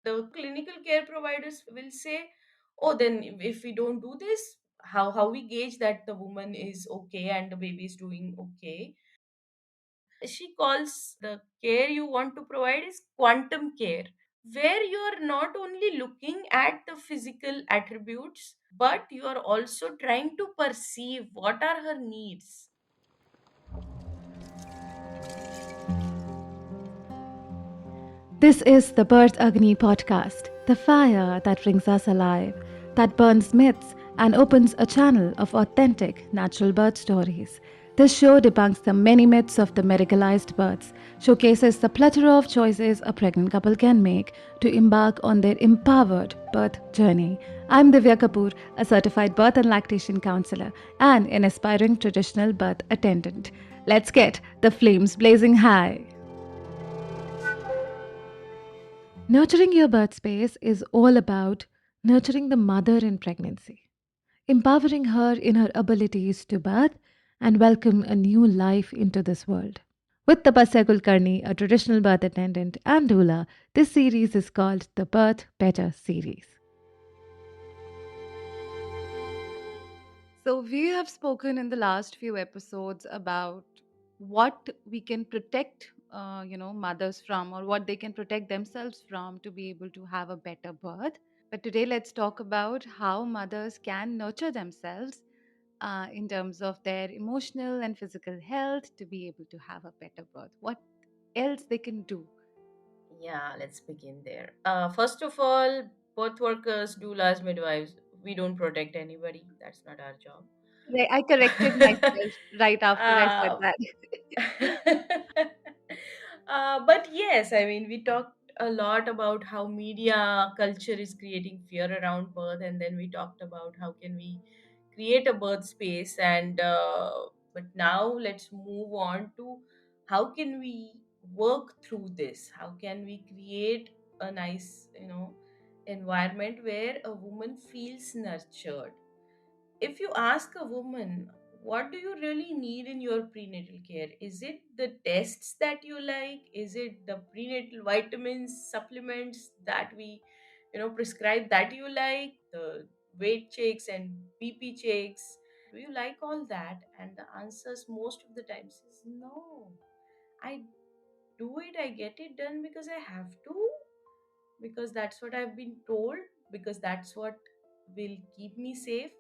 The clinical care providers will say, oh, then if we don't do this, how we gauge that the woman is okay and the baby is doing okay? She calls the care you want to provide is quantum care, where you are not only looking at the physical attributes, but you are also trying to perceive what are her needs. This is the Birth Agni podcast, the fire that brings us alive, that burns myths and opens a channel of authentic natural birth stories. This show debunks the many myths of the medicalized births, showcases the plethora of choices a pregnant couple can make to embark on their empowered birth journey. I'm Divya Kapoor, a certified birth and lactation counselor and an aspiring traditional birth attendant. Let's get the flames blazing high. Nurturing your birth space is all about nurturing the mother in pregnancy, empowering her in her abilities to birth and welcome a new life into this world. With Tapasya Kulkarni, a traditional birth attendant and doula, this series is called the Birth Better series. So, we have spoken in the last few episodes about what we can protect, mothers from, or what they can protect themselves from to be able to have a better birth. But today, let's talk about how mothers can nurture themselves in terms of their emotional and physical health to be able to have a better birth. What else they can do? Yeah, let's begin there. First of all, birth workers, doulas, midwives, we don't protect anybody. That's not our job. I corrected myself right after I said uh, that. but yes, I mean, we talked a lot about how media culture is creating fear around birth, and then we talked about how can we create a birth space. And but now let's move on to how can we work through this? How can we create a nice, environment where a woman feels nurtured? If you ask a woman, what do you really need in your prenatal care? Is it the tests that you like? Is it the prenatal vitamins, supplements that we, prescribe that you like? The weight checks and BP checks? Do you like all that? And the answers most of the times is no. I do it, I get it done because I have to, because that's what I've been told, because that's what will keep me safe.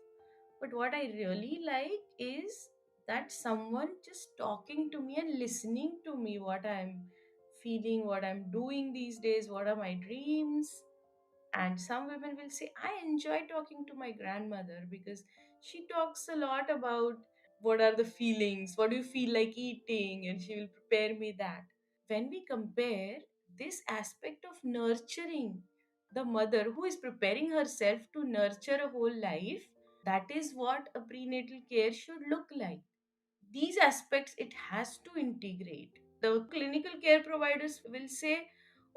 But what I really like is that someone just talking to me and listening to me, what I'm feeling, what I'm doing these days, what are my dreams. And some women will say, I enjoy talking to my grandmother because she talks a lot about what are the feelings, what do you feel like eating, and she will prepare me that. When we compare this aspect of nurturing the mother who is preparing herself to nurture a whole life, that is what a prenatal care should look like. These aspects it has to integrate. The clinical care providers will say,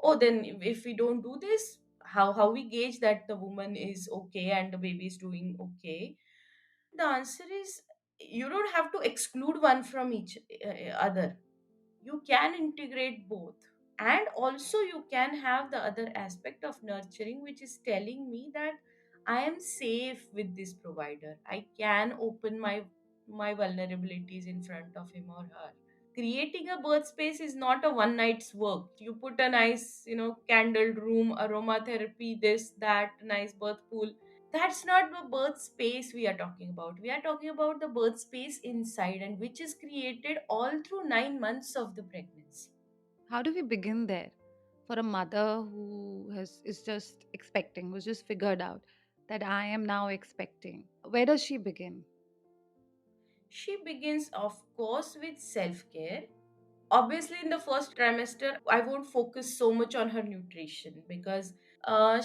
oh, then if we don't do this, how we gauge that the woman is okay and the baby is doing okay? The answer is, you don't have to exclude one from each other. You can integrate both. And also you can have the other aspect of nurturing, which is telling me that I am safe with this provider. I can open my vulnerabilities in front of him or her. Creating a birth space is not a one night's work. You put a nice, candled room, aromatherapy, this that, nice birth pool. That's not the birth space we are talking about. We are talking about the birth space inside, and which is created all through 9 months of the pregnancy. How do we begin there for a mother who is just expecting, who's just figured out that I am now expecting? Where does she begin? She begins, of course, with self care. Obviously, in the first trimester, I won't focus so much on her nutrition because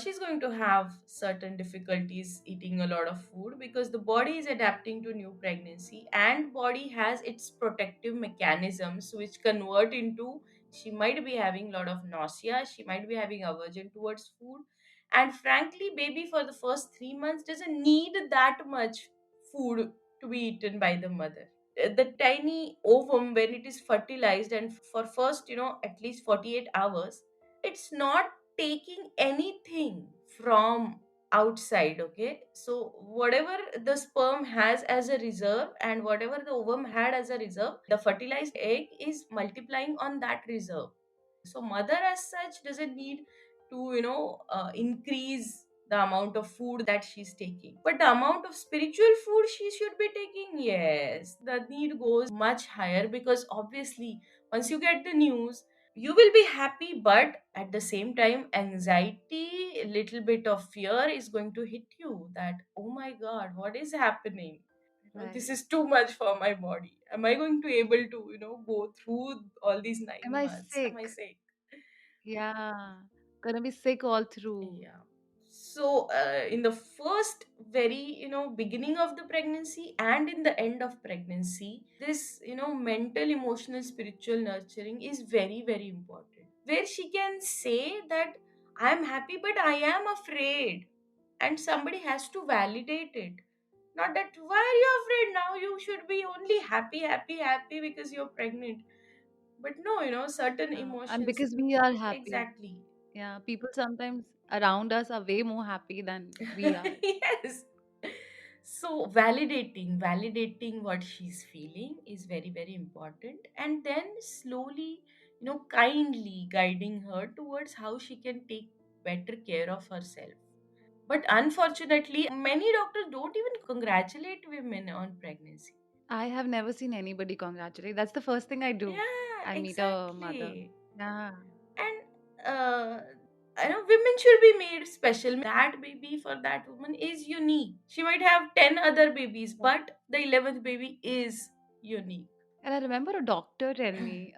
she's going to have certain difficulties eating a lot of food because the body is adapting to new pregnancy, and body has its protective mechanisms which convert into, she might be having a lot of nausea, she might be having aversion towards food. And frankly, baby for the first 3 months doesn't need that much food to be eaten by the mother. The tiny ovum, when it is fertilized and for first, at least 48 hours, it's not taking anything from outside. Okay, so whatever the sperm has as a reserve and whatever the ovum had as a reserve, the fertilized egg is multiplying on that reserve. So mother as such doesn't need to increase the amount of food that she's taking, but the amount of spiritual food she should be taking, yes, the need goes much higher, because obviously once you get the news, you will be happy, but at the same time anxiety, a little bit of fear is going to hit you, that oh my god, what is happening? This Right. is too much for my body. Am I going to able to go through all these Am nine I months Am I sick? sick? Yeah. Gonna be sick all through. Yeah. So in the first very beginning of the pregnancy and in the end of pregnancy, this mental, emotional, spiritual nurturing is very, very important, where she can say that I am happy but I am afraid, and somebody has to validate it. Not that why are you afraid now, you should be only happy, happy, happy because you're pregnant. But no, certain And emotions. because we are happy. Exactly. Yeah, people sometimes around us are way more happy than we are. Yes. So validating what she's feeling is very, very important, and then slowly, kindly guiding her towards how she can take better care of herself. But unfortunately, many doctors don't even congratulate women on pregnancy. I have never seen anybody congratulate. That's the first thing I do. Yeah, I meet a mother. exactly. Yeah. And I know women should be made special. That baby for that woman is unique. She might have 10 other babies, but the 11th baby is unique. And I remember a doctor tell me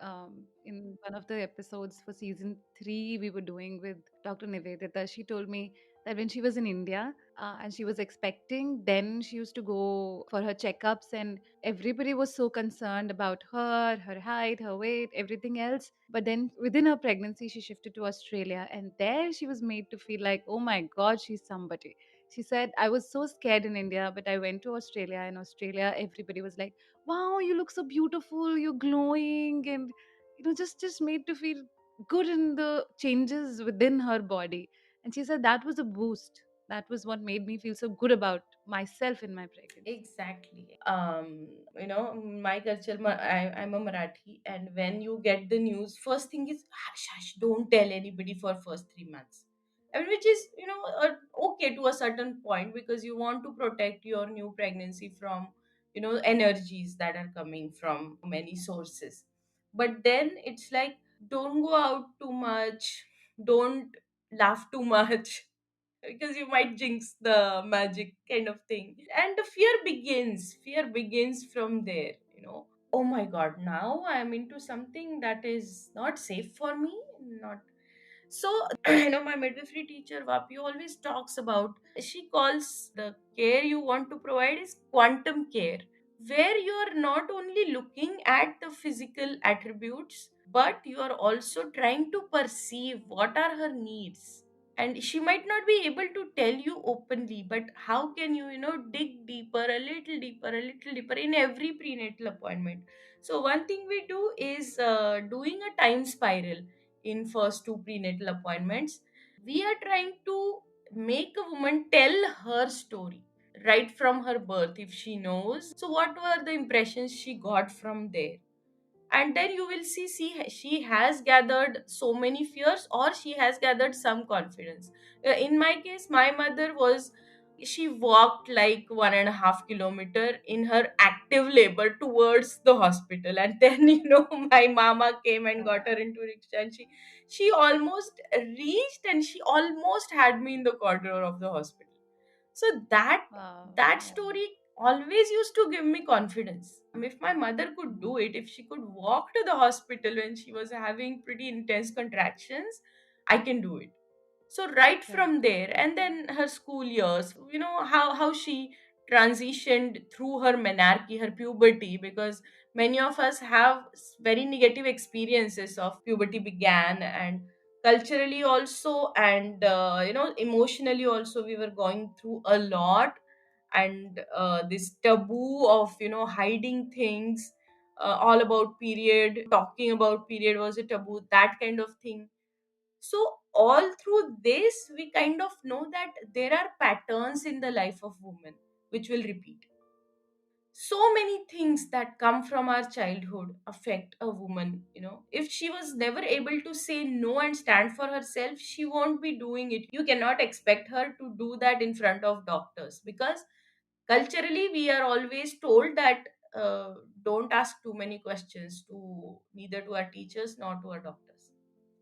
in one of the episodes for season 3 we were doing with Dr. Nivedita, she told me that when she was in India and she was expecting, then she used to go for her checkups, and everybody was so concerned about her, her height, her weight, everything else. But then within her pregnancy, she shifted to Australia, and there she was made to feel like, oh my God, she's somebody. She said, I was so scared in India, but I went to Australia. In Australia, everybody was like, wow, you look so beautiful, you're glowing, and just made to feel good in the changes within her body. And she said that was a boost. That was what made me feel so good about myself in my pregnancy. Exactly. My culture, I'm a Marathi, and when you get the news, first thing is hush, hush, don't tell anybody for first 3 months. I mean, which is okay to a certain point, because you want to protect your new pregnancy from energies that are coming from many sources. But then it's like, don't go out too much, don't laugh too much, because you might jinx the magic kind of thing. And the fear begins from there. Oh my god, now I'm into something that is not safe for me. Not so. My midwifery teacher Vapi always talks about, she calls the care you want to provide is quantum care, where you are not only looking at the physical attributes, but you are also trying to perceive what are her needs. And she might not be able to tell you openly, but how can you dig deeper, a little deeper in every prenatal appointment. So one thing we do is doing a time spiral in first two prenatal appointments. We are trying to make a woman tell her story right from her birth, if she knows, so what were the impressions she got from there. And then you will see she has gathered so many fears, or she has gathered some confidence. In my case, my mother was, she walked like 1.5 kilometer in her active labor towards the hospital, and then my mama came and got her into rickshaw, and she almost reached, and she almost had me in the corridor of the hospital. So that Wow. that Yeah. story always used to give me confidence. If my mother could do it, if she could walk to the hospital when she was having pretty intense contractions, I can do it. So right from Correct. there, and then her school years, how she transitioned through her menarche, her puberty, because many of us have very negative experiences of puberty began, and culturally also, and emotionally also, we were going through a lot. And this taboo of hiding things, all about period, talking about period was a taboo, that kind of thing. So all through this we kind of know that there are patterns in the life of women which will repeat. So many things that come from our childhood affect a woman. If she was never able to say no and stand for herself, she won't be doing it. You cannot expect her to do that in front of doctors, because culturally we are always told that don't ask too many questions, to neither to our teachers nor to our doctors.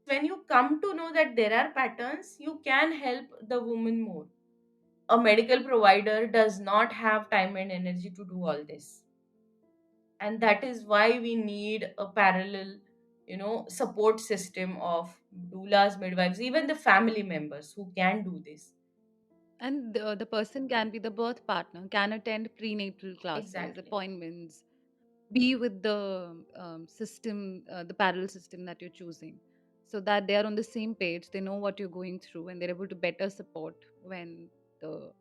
When you come to know that there are patterns, you can help the woman more. A medical provider does not have time and energy to do all this, and that is why we need a parallel support system of doulas, midwives, even the family members who can do this. And the person can be the birth partner, can attend prenatal classes, Exactly. appointments, be with the system, the parallel system that you're choosing, so that they are on the same page, they know what you're going through, and they're able to better support when the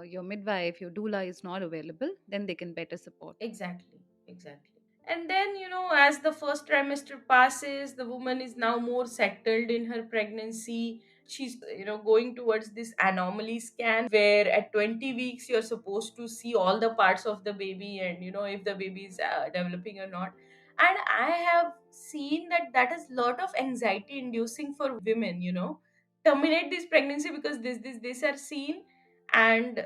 your midwife, your doula is not available, then they can better support. Exactly. Exactly. And then, as the first trimester passes, the woman is now more settled in her pregnancy. She's, going towards this anomaly scan where at 20 weeks you're supposed to see all the parts of the baby, and, if the baby is developing or not. And I have seen that that is lot of anxiety inducing for women, terminate this pregnancy because this are seen. And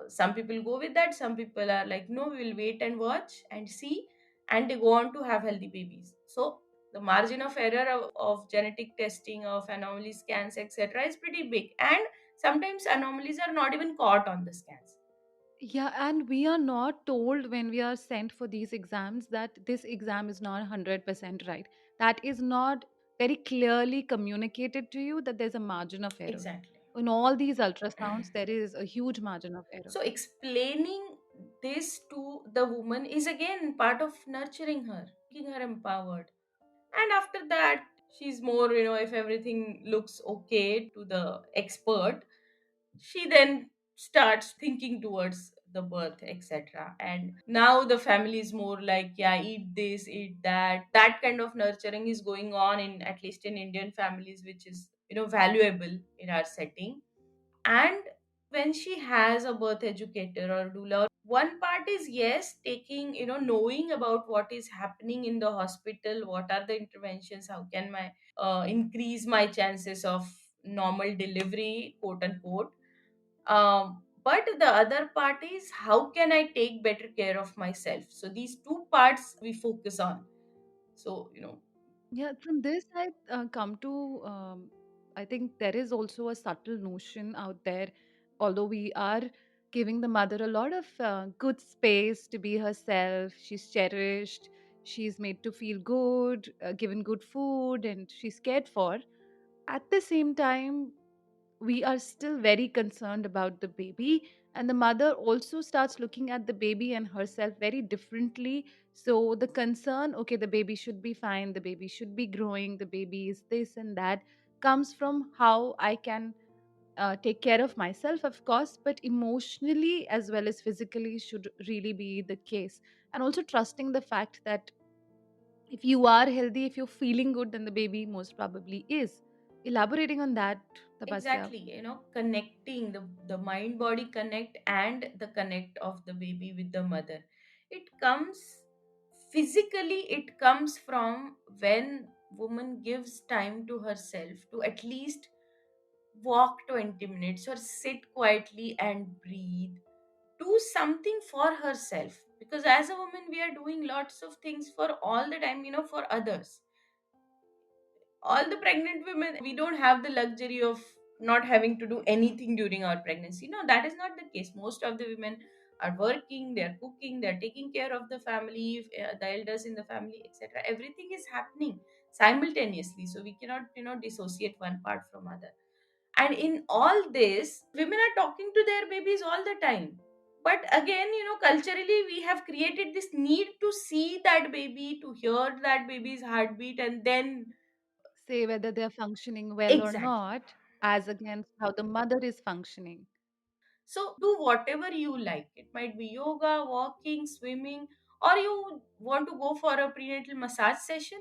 some people go with that, some people are like, no, we will wait and watch and see, and they go on to have healthy babies. So the margin of error of genetic testing, of anomaly scans, etc., is pretty big, and sometimes anomalies are not even caught on the scans. Yeah, and we are not told when we are sent for these exams that this exam is not 100% right. That is not very clearly communicated to you, that there's a margin of error. Exactly. In all these ultrasounds, there is a huge margin of error. So explaining this to the woman is again part of nurturing her, making her empowered. And after that, she's more, if everything looks okay to the expert, she then starts thinking towards the birth, etc. And now the family is more like, yeah, eat this, eat that. That kind of nurturing is going on, in at least in Indian families, which is valuable in our setting. And when she has a birth educator or doula, one part is, yes, taking, knowing about what is happening in the hospital, what are the interventions, how can my increase my chances of normal delivery, quote unquote. But the other part is, how can I take better care of myself? So these two parts we focus on. So, Yeah, from this I come to, I think there is also a subtle notion out there, although we are giving the mother a lot of good space to be herself, she's cherished, she's made to feel good, given good food, and she's cared for. At the same time, we are still very concerned about the baby, and the mother also starts looking at the baby and herself very differently. So the concern, okay, the baby should be fine, the baby should be growing, the baby is this and that, comes from how I can take care of myself, of course, but emotionally as well as physically should really be the case. And also trusting the fact that if you are healthy, if you're feeling good, then the baby most probably is. Elaborating on that, Tapasya. exactly, connecting the mind body connect and the connect of the baby with the mother. It comes physically, it comes from when woman gives time to herself to at least walk 20 minutes or sit quietly and breathe, do something for herself, because as a woman we are doing lots of things for all the time, for others. All the pregnant women, we don't have the luxury of not having to do anything during our pregnancy. No, that is not the case. Most of the women are working, they're cooking, they're taking care of the family, the elders in the family, etc. Everything is happening simultaneously, so we cannot dissociate one part from other. And in all this, women are talking to their babies all the time. But again, culturally we have created this need to see that baby, to hear that baby's heartbeat, and then Say whether they're functioning well or exactly. not, as against how the mother is functioning. So do whatever you like. It might be yoga, walking, swimming, or you want to go for a prenatal massage session.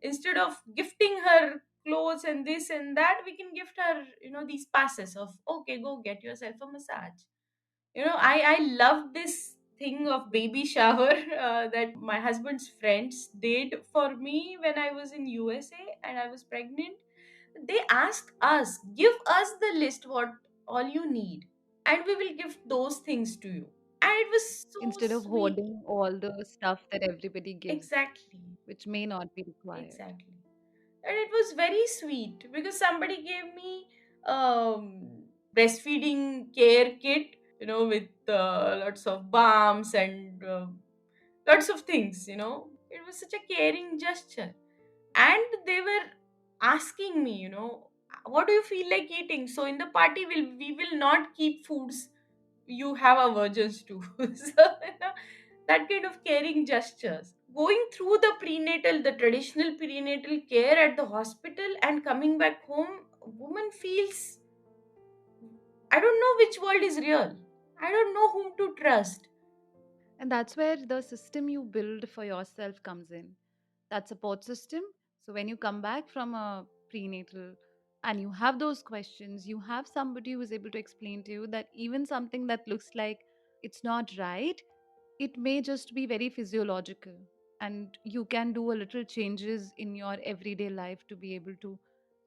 Instead of gifting her clothes and this and that, we can gift her, these passes of, okay, go get yourself a massage. I love this thing of baby shower that my husband's friends did for me when I was in USA and I was pregnant. They asked us, give us the list what all you need, and we will give those things to you. And it was so Instead of sweet. hoarding all the stuff that everybody gives, Exactly. which may not be required. Exactly. And it was very sweet because somebody gave me breastfeeding care kit, with lots of balms and lots of things. It was such a caring gesture. And they were asking me, what do you feel like eating? So in the party, we will not keep foods you have aversions to. So, that kind of caring gestures. Going through the traditional prenatal care at the hospital and coming back home, a woman feels, I don't know which world is real. I don't know whom to trust. And that's where the system you build for yourself comes in. That support system. So when you come back from a prenatal and you have those questions, you have somebody who is able to explain to you that even something that looks like it's not right, it may just be very physiological. And you can do a little changes in your everyday life to be able to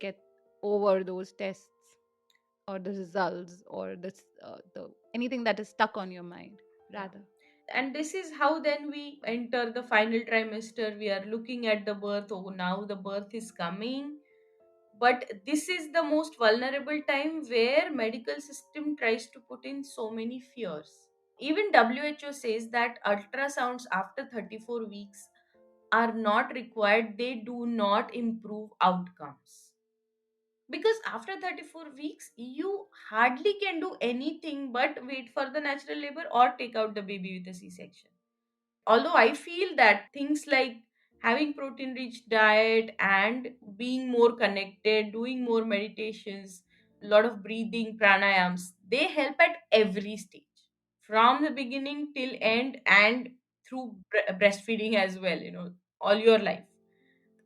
get over those tests or the results or the anything that is stuck on your mind Yeah. rather. And this is how then we enter the final trimester. We are looking at the birth. Oh, now the birth is coming. But this is the most vulnerable time where medical system tries to put in so many fears. Even WHO says that ultrasounds after 34 weeks are not required. They do not improve outcomes, because after 34 weeks you hardly can do anything but wait for the natural labor or take out the baby with a C-section. Although I feel that things like having protein rich diet and being more connected, doing more meditations, a lot of breathing pranayams, they help at every stage, from the beginning till end, and through breastfeeding as well, all your life.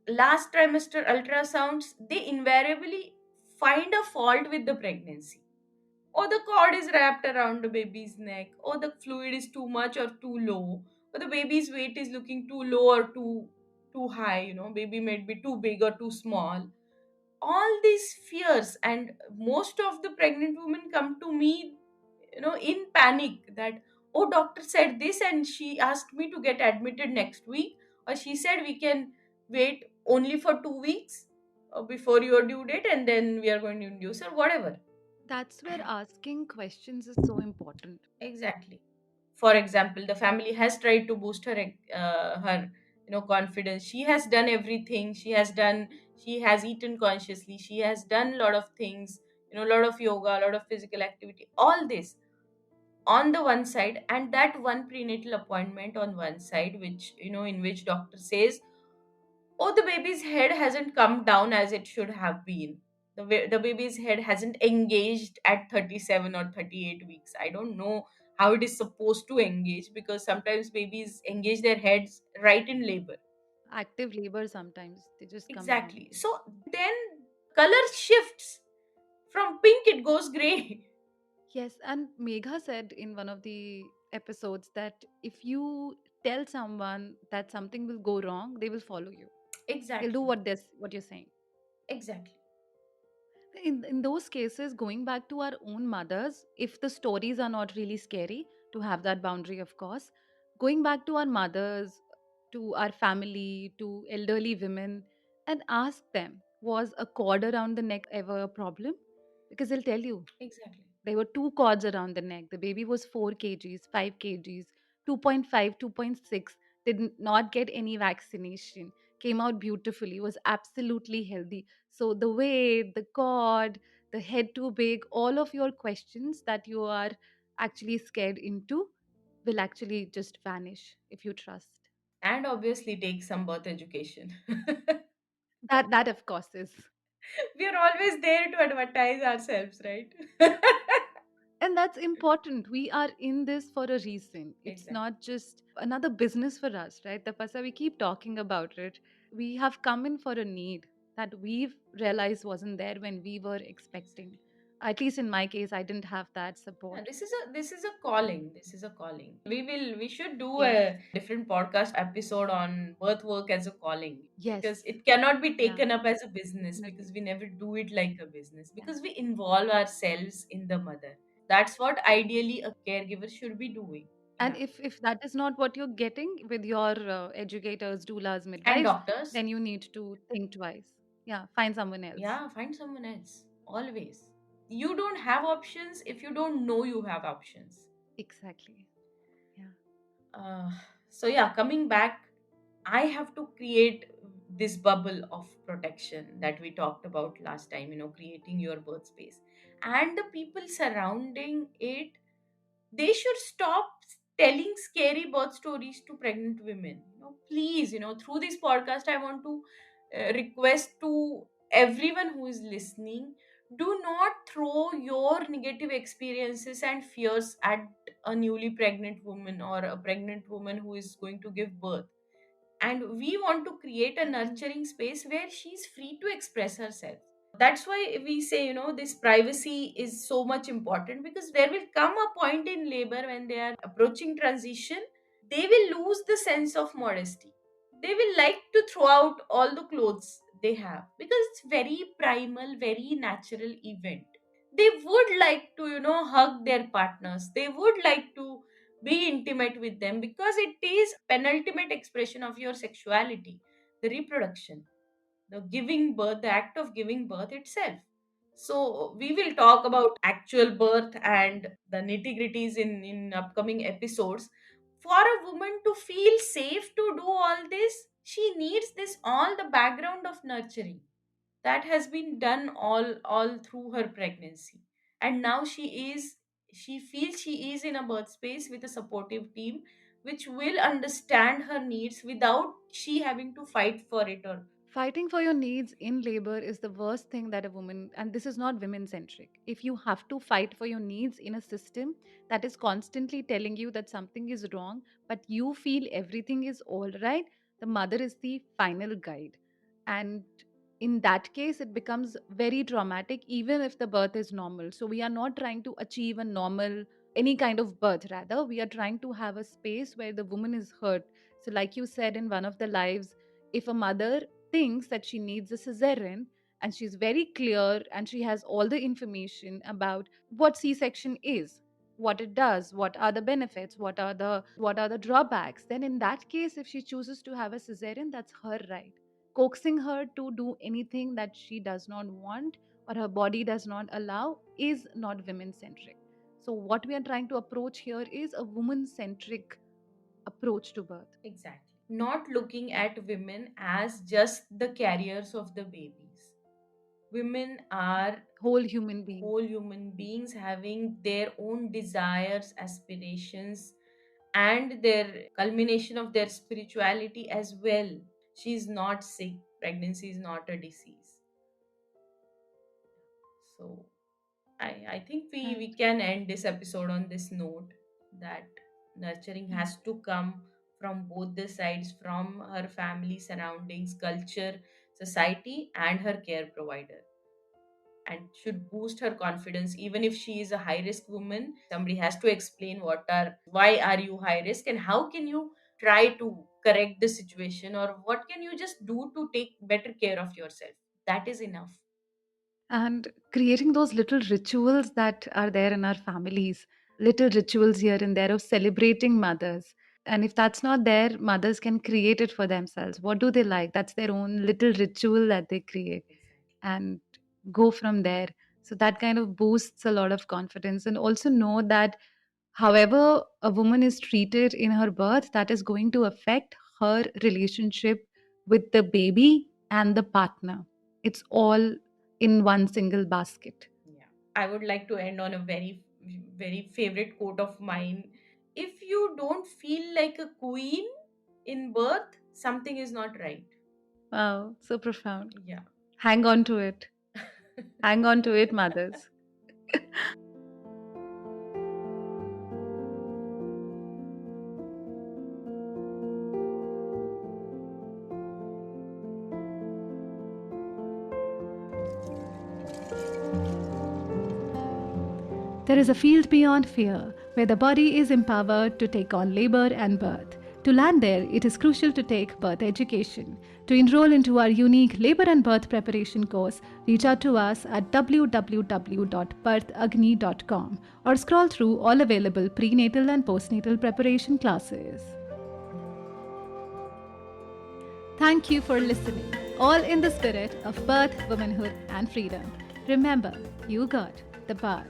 Last trimester ultrasounds, they invariably find a fault with the pregnancy, or the cord is wrapped around the baby's neck, or the fluid is too much or too low, or the baby's weight is looking too low or too high, baby might be too big or too small. All these fears, and most of the pregnant women come to me, in panic that, oh, doctor said this and she asked me to get admitted next week, or she said we can wait only for 2 weeks before your due date, and then we are going to induce, or whatever. That's where asking questions is so important. Exactly. For example, the family has tried to boost her confidence. She has done everything. She has eaten consciously. She has done a lot of things. A lot of yoga, a lot of physical activity. All this on the one side, and that one prenatal appointment on one side, which in which doctor says, oh, the baby's head hasn't come down as it should have been. The baby's head hasn't engaged at 37 or 38 weeks. I don't know how it is supposed to engage, because sometimes babies engage their heads right in labor. Active labor sometimes they just come in. Exactly. So then color shifts. From pink, it goes gray. Yes, and Megha said in one of the episodes that if you tell someone that something will go wrong, they will follow you. They'll do Exactly. what you're saying. Exactly. In those cases, going back to our own mothers, if the stories are not really scary, to have that boundary, of course, going back to our mothers, to our family, to elderly women, and ask them, was a cord around the neck ever a problem? Because they'll tell you Exactly. there were two cords around the neck. The baby was 4 kgs, 5 kgs, 2.5, 2.6. Not get any vaccination. Came out beautifully, was absolutely healthy. So, the weight, the cord, the head too big, all of your questions that you are actually scared into will actually just vanish if you trust. And obviously take some birth education. That of course is. We are always there to advertise ourselves, right? And that's important. We are in this for a reason. It's Exactly. not just another business for us, right? Tapasya, we keep talking about it. We have come in for a need. that we've realized wasn't there when we were expecting. At least in my case, I didn't have that Yeah, support. this is a calling. This is a calling. We should do Yes. a different podcast episode on birth work as a calling, Yes. because it cannot be Yeah, taken up as a business, because definitely. we never do it like a business, Yeah. because we involve ourselves in the mother. That's what ideally a caregiver should be doing. And Yeah. if that is not what you're getting with your educators, doulas, And midwives, doctors, then you need to think twice. Yeah, find someone else. yeah, find someone else. Always. You don't have options if you don't know you have options. Exactly. Yeah. Uh, so yeah, coming back, I have to create this bubble of protection that we talked about last time, creating your birth space. And the people surrounding it, they should stop telling scary birth stories to pregnant women. Please, through this podcast, I want to request to everyone who is listening, do not throw your negative experiences and fears at a newly pregnant woman or a pregnant woman who is going to give birth. And we want to create a And nurturing space where she's free to express herself. That's why we say, this privacy is so much important, because there will come a point in labor when they are approaching transition, they will lose the sense of modesty. They will like to throw out all the clothes they have, because it's very primal, very natural event. They would like to, hug their partners. They would like to be intimate with them, because it is penultimate expression of your sexuality, the reproduction, the giving birth, the act of giving birth itself. So we will talk about actual birth and the nitty gritties in upcoming episodes. For a woman to feel safe to do all this, she needs this all the background of nurturing that has been done all through her pregnancy. And now she feels she is in a birth space with a supportive team which will understand her needs without she having to fight for it. Or fighting for your needs in labor is the worst thing that a woman, and this is not women centric. If you have to fight for your needs in a system that is constantly telling you that something is wrong, but you feel everything is all right, the mother is the final guide. And in that case, it becomes very traumatic, even if the birth is normal. So, we are not trying to achieve a normal, any kind of birth, rather, we are trying to have a space where the woman is heard. So, like you said in one of the lives, if a mother thinks that she needs a cesarean and she's very clear and she has all the information about what c-section is, what it does, what are the benefits, what are the drawbacks, then in that case if she chooses to have a cesarean, that's her right. Coaxing her to do anything that she does not want or her body does not allow is not women centric. So what we are trying to approach here is a woman centric approach to birth. exactly, not looking at women as just the carriers of the babies. Women are Whole human being. whole human beings having their own desires, aspirations, and their culmination of their spirituality as well. She is not sick. Pregnancy is not a disease. So I think we And can end this episode on this note, that nurturing yeah. has to come from both the sides, from her family surroundings, culture, society, and her care provider, and should boost her confidence. Even if she is a high risk woman, somebody has to explain why are you high risk, and how can you try to correct the situation, or what can you just do to take better care of yourself. That is enough. And creating those little rituals that are there in our families, little rituals here and there of celebrating mothers. And if that's not there, mothers can create it for themselves. What do they like? That's their own little ritual that they create Exactly. and go from there. So that kind of boosts a lot of confidence. And also know that however a woman is treated in her birth, that is going to affect her relationship with the baby and the partner. It's all in one single basket. Yeah, I would like to end on a very favorite quote of mine. If you don't feel like a queen in birth, something is not right. Wow, so profound. Yeah. Hang on to it. Hang on to it, mothers. There is a field beyond fear, where the body is empowered to take on labor and birth. To land there, it is crucial to take birth education. To enroll into our unique labor and birth preparation course, reach out to us at www.birthagni.com or scroll through all available prenatal and postnatal preparation classes. Thank you for listening, all in the spirit of birth, womanhood, and freedom. Remember, you got the power.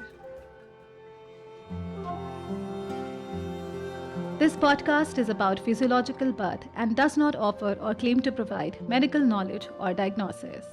This podcast is about physiological birth and does not offer or claim to provide medical knowledge or diagnosis.